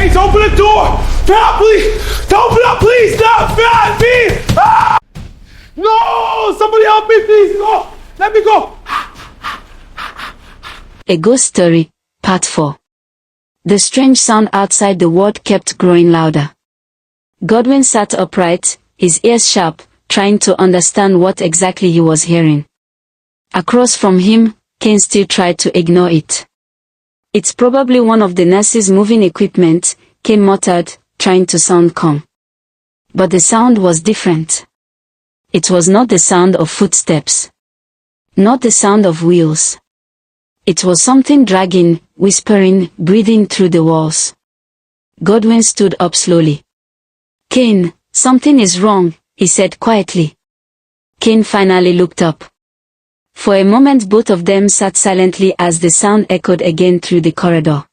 James, open the door! Help, please! Open up, please! Stop! Me! Ah! No! Somebody help me, please! No! Let me go! A Ghost Story, Part 4. The strange sound outside the ward kept growing louder. Godwin sat upright, his ears sharp, trying to understand what exactly he was hearing. Across from him, Kane still tried to ignore it. "It's probably one of the nurses moving equipment," Kane muttered, trying to sound calm. But the sound was different. It was not the sound of footsteps. Not the sound of wheels. It was something dragging, whispering, breathing through the walls. Godwin stood up slowly. "Kane, something is wrong," he said quietly. Kane finally looked up. For a moment both of them sat silently as the sound echoed again through the corridor.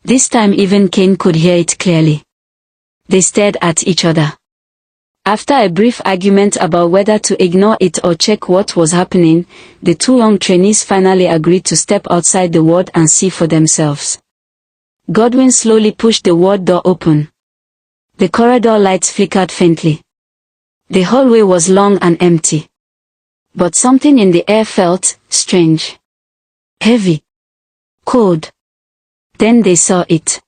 This time even Kane could hear it clearly. They stared at each other. After a brief argument about whether to ignore it or check what was happening, the two young trainees finally agreed to step outside the ward and see for themselves. Godwin slowly pushed the ward door open. The corridor lights flickered faintly. The hallway was long and empty. But something in the air felt strange. Heavy. Cold. Then they saw it.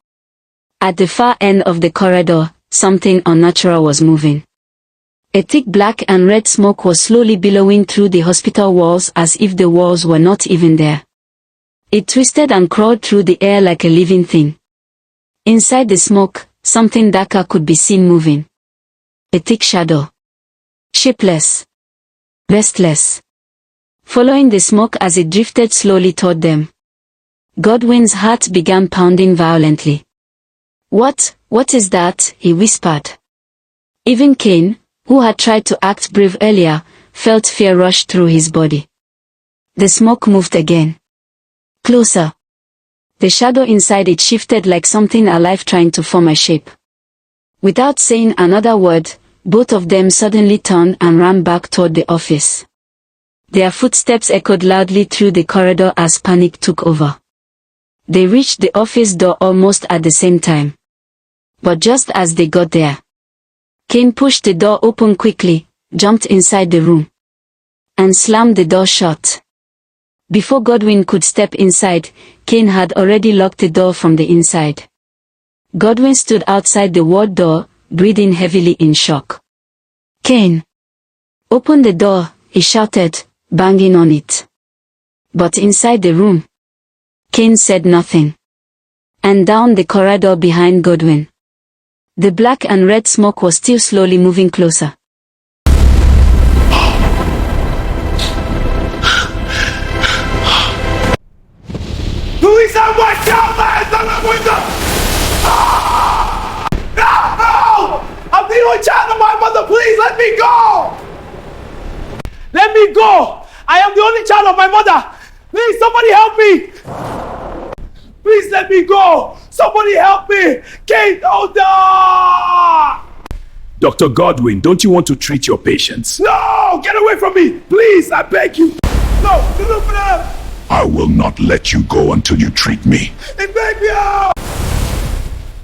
At the far end of the corridor, something unnatural was moving. A thick black and red smoke was slowly billowing through the hospital walls as if the walls were not even there. It twisted and crawled through the air like a living thing. Inside the smoke, something darker could be seen moving. A thick shadow. Shapeless. Restless. Following the smoke as it drifted slowly toward them. Godwin's heart began pounding violently. What is that?" he whispered. Even Kane, who had tried to act brave earlier, felt fear rush through his body. The smoke moved again. Closer. The shadow inside it shifted like something alive trying to form a shape. Without saying another word, both of them suddenly turned and ran back toward the office. Their footsteps echoed loudly through the corridor as panic took over. They reached the office door almost at the same time. But just as they got there, Kane pushed the door open quickly, jumped inside the room, and slammed the door shut. Before Godwin could step inside, Kane had already locked the door from the inside. Godwin stood outside the ward door, breathing heavily in shock. "Kane! Open the door," he shouted, banging on it. But inside the room, Kane said nothing. And down the corridor behind Godwin, the black and red smoke was still slowly moving closer. Police have my child hands on the window! Ah! No! I'm the only child of my mother, please let me go! Let me go! I am the only child of my mother! Please, somebody help me! Please let me go! Somebody help me! Kate, oh no! Dr. Godwin, don't you want to treat your patients? No! Get away from me! Please, I beg you! No! Look for them! I will not let you go until you treat me. They beg me out!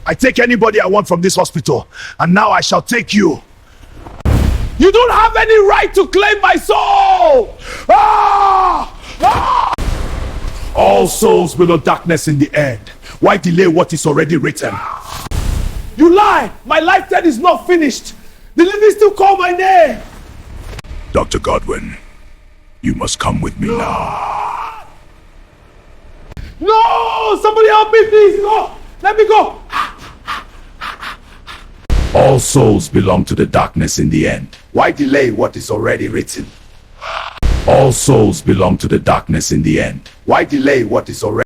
I take anybody I want from this hospital, and now I shall take you. You don't have any right to claim my soul! Ah! Ah! All souls below darkness in the end. Why delay what is already written? You lie! My life debt is not finished! The living still call my name! Dr. Godwin, you must come with me now. No! Somebody help me, please! No! Let me go! All souls belong to the darkness in the end. Why delay what is already written? All souls belong to the darkness in the end. Why delay what is already